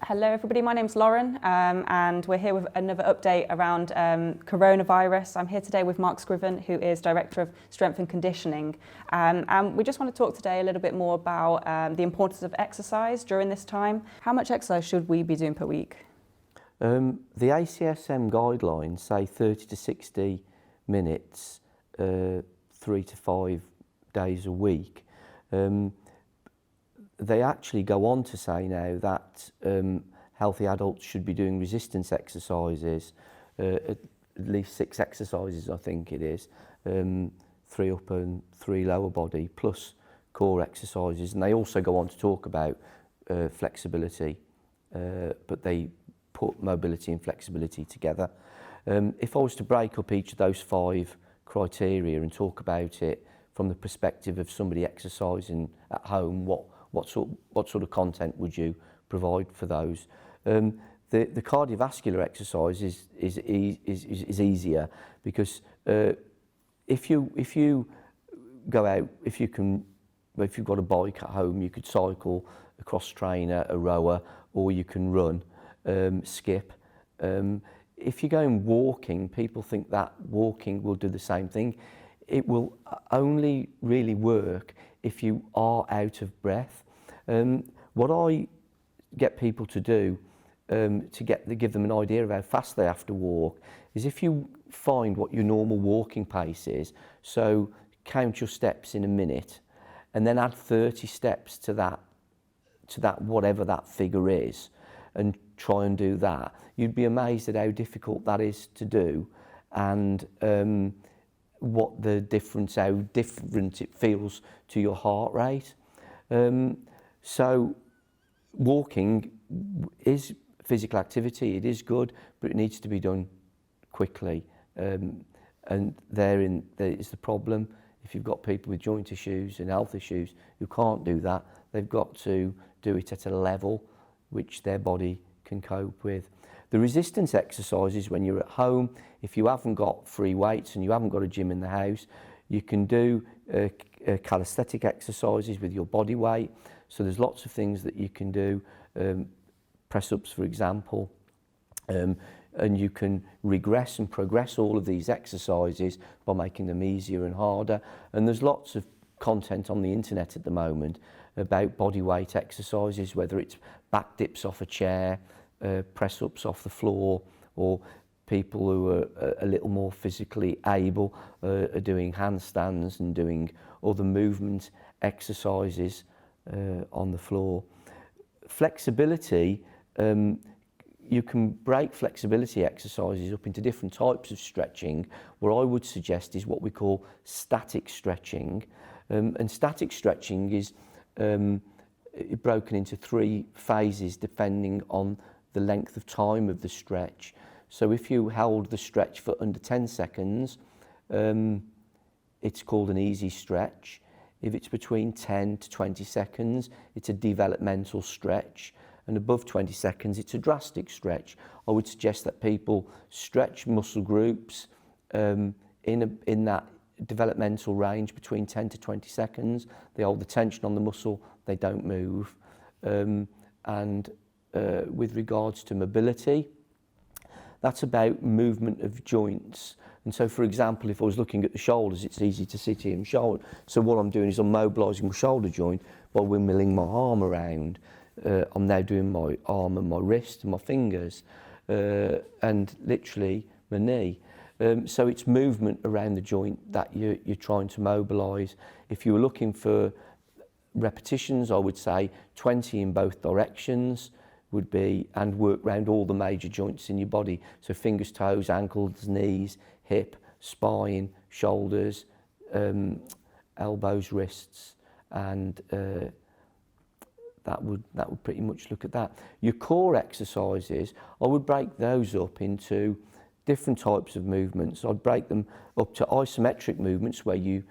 Hello everybody, my name's Lauren and we're here with another update around coronavirus. I'm here today with Marc Scriven, who is Director of Strength and Conditioning. And we just want to talk today a little bit more about the importance of exercise during this time. How much exercise should we be doing per week? The ACSM guidelines say 30 to 60 minutes, 3 to 5 days a week. They actually go on to say now that healthy adults should be doing resistance exercises, at least 6 exercises I think it is, 3 upper and 3 lower body plus core exercises, and they also go on to talk about flexibility, but they put mobility and flexibility together. If I was to break up each of those 5 criteria and talk about it from the perspective of somebody exercising at home, what sort of content would you provide for those? The cardiovascular exercise is easier because if you go out, if you've got a bike at home, you could cycle, a cross trainer, a rower, or you can run, skip. If you're going walking, people think that walking will do the same thing. It will only really work if you are out of breath. What I get people to do to give them an idea of how fast they have to walk is if you find what your normal walking pace is, so count your steps in a minute and then add 30 steps to that whatever that figure is, and try and do that. You'd be amazed at how difficult that is to do, and what the difference, how different it feels to your heart rate. So walking is physical activity, it is good, but it needs to be done quickly. And therein is the problem. If you've got people with joint issues and health issues who can't do that, they've got to do it at a level which their body can cope with. The resistance exercises when you're at home, if you haven't got free weights and you haven't got a gym in the house, you can do calisthenic exercises with your body weight. So there's lots of things that you can do, press-ups for example, and you can regress and progress all of these exercises by making them easier and harder. And there's lots of content on the internet at the moment about body weight exercises, whether it's back dips off a chair, press-ups off the floor, or people who are a little more physically able are doing handstands and doing other movement exercises on the floor. Flexibility, you can break flexibility exercises up into different types of stretching. What I would suggest is what we call static stretching. And static stretching is broken into 3 phases depending on the length of time of the stretch. So if you held the stretch for under 10 seconds, it's called an easy stretch. If it's between 10 to 20 seconds, it's a developmental stretch. And above 20 seconds, it's a drastic stretch. I would suggest that people stretch muscle groups in that developmental range between 10 to 20 seconds. They hold the tension on the muscle, they don't move. With regards to mobility, that's about movement of joints. And so, for example, if I was looking at the shoulders, it's easy to sit here and shoulder. So what I'm doing is I'm mobilising my shoulder joint by windmilling my arm around. I'm now doing my arm and my wrist and my fingers, and literally my knee. So it's movement around the joint that you're trying to mobilise. If you were looking for repetitions, I would say 20 in both directions would be, and work around all the major joints in your body. So fingers, toes, ankles, knees, hip, spine, shoulders, elbows, wrists, and that would pretty much look at that. Your core exercises, I would break those up into different types of movements. I'd break them up to isometric movements where you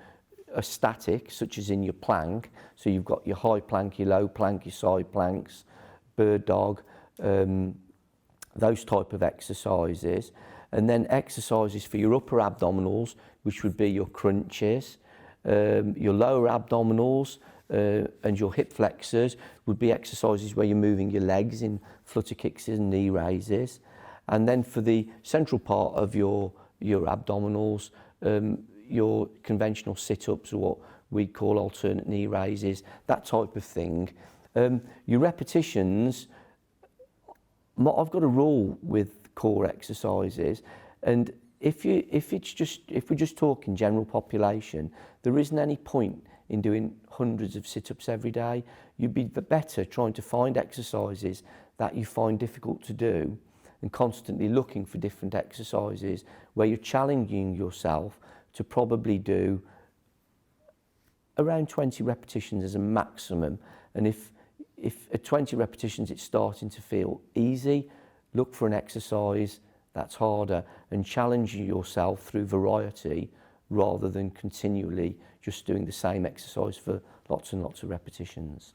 are static, such as in your plank. So you've got your high plank, your low plank, your side planks, bird dog, those type of exercises. And then exercises for your upper abdominals, which would be your crunches, Your lower abdominals and your hip flexors would be exercises where you're moving your legs in flutter kicks and knee raises. And then for the central part of your abdominals, your conventional sit-ups, or what we call alternate knee raises, that type of thing. Your repetitions, I've got a rule with core exercises, and if we're just talking general population, there isn't any point in doing hundreds of sit-ups every day. You'd be better trying to find exercises that you find difficult to do and constantly looking for different exercises where you're challenging yourself to probably do around 20 repetitions as a maximum. And if at 20 repetitions it's starting to feel easy, look for an exercise that's harder and challenge yourself through variety rather than continually just doing the same exercise for lots and lots of repetitions.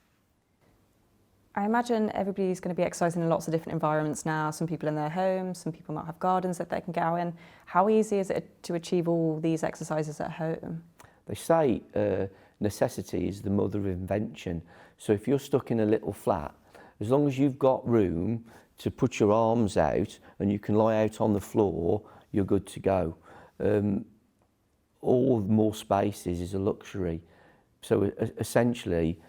I imagine everybody's going to be exercising in lots of different environments now. Some people in their homes, some people might have gardens that they can go in. How easy is it to achieve all these exercises at home? They say necessity is the mother of invention. So if you're stuck in a little flat, as long as you've got room to put your arms out and you can lie out on the floor, you're good to go. All more spaces is a luxury. So essentially,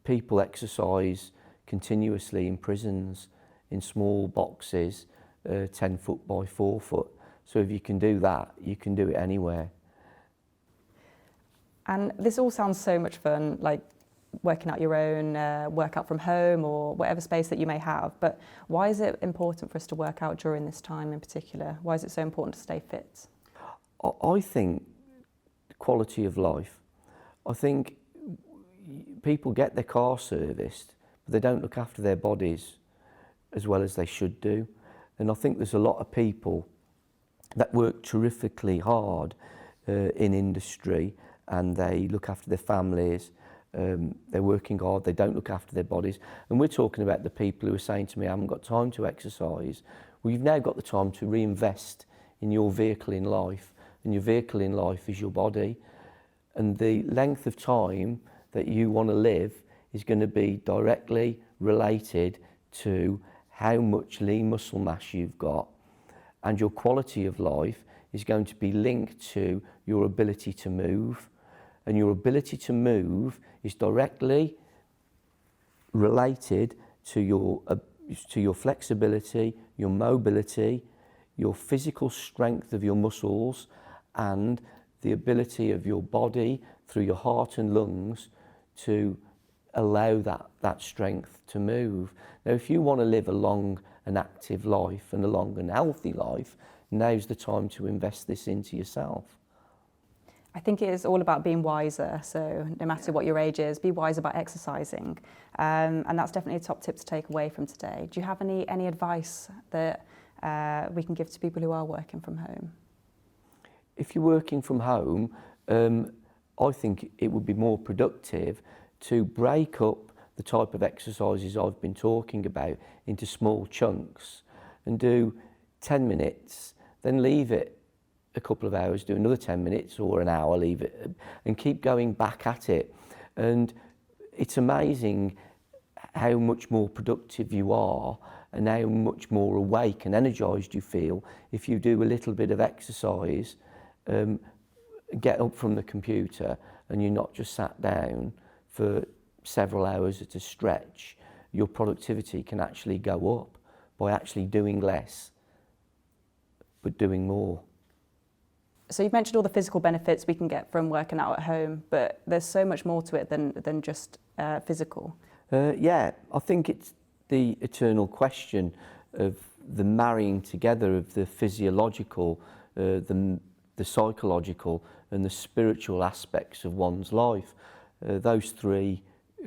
people exercise continuously in prisons, in small boxes, 10 foot by 4 foot. So if you can do that, you can do it anywhere. And this all sounds so much fun, like working out your own workout from home or whatever space that you may have. But why is it important for us to work out during this time in particular? Why is it so important to stay fit? I think quality of life. I think people get their car serviced, but they don't look after their bodies as well as they should do. And I think there's a lot of people that work terrifically hard in industry, and they look after their families. They're working hard, they don't look after their bodies. And we're talking about the people who are saying to me, I haven't got time to exercise. Well, you've now got the time to reinvest in your vehicle in life, and your vehicle in life is your body. And the length of time that you want to live is going to be directly related to how much lean muscle mass you've got, and your quality of life is going to be linked to your ability to move, and your ability to move is directly related to your flexibility, your mobility, your physical strength of your muscles, and the ability of your body through your heart and lungs to allow that strength to move. Now, if you want to live a long and active life and a long and healthy life, now's the time to invest this into yourself. I think it is all about being wiser. So no matter what your age is, be wise about exercising. And that's definitely a top tip to take away from today. Do you have any advice that we can give to people who are working from home? If you're working from home, I think it would be more productive to break up the type of exercises I've been talking about into small chunks and do 10 minutes, then leave it a couple of hours, do another 10 minutes or an hour, leave it, and keep going back at it. And it's amazing how much more productive you are and how much more awake and energised you feel if you do a little bit of exercise, get up from the computer and you're not just sat down for several hours at a stretch. Your productivity can actually go up by actually doing less but doing more. So you've mentioned all the physical benefits we can get from working out at home, but there's so much more to it than just physical. Yeah, I think it's the eternal question of the marrying together of the physiological, the psychological and the spiritual aspects of one's life. Those three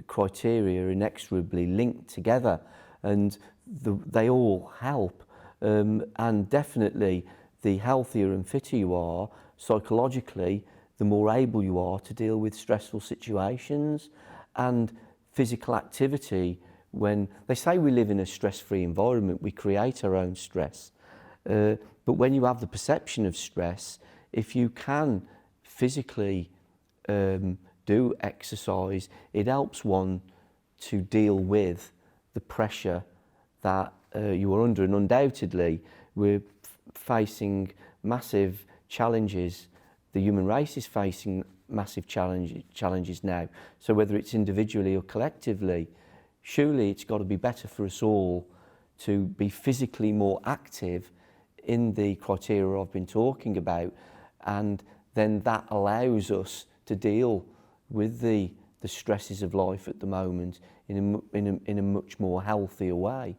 criteria are inexorably linked together, and they all help. And definitely, the healthier and fitter you are psychologically, the more able you are to deal with stressful situations. And physical activity, when they say we live in a stress-free environment, we create our own stress. But when you have the perception of stress, if you can physically do exercise, it helps one to deal with the pressure that you are under, and undoubtedly we're facing massive challenges. The human race is facing massive challenges now. So whether it's individually or collectively, surely it's got to be better for us all to be physically more active in the criteria I've been talking about, and then that allows us to deal with the stresses of life at the moment in a much more healthier way.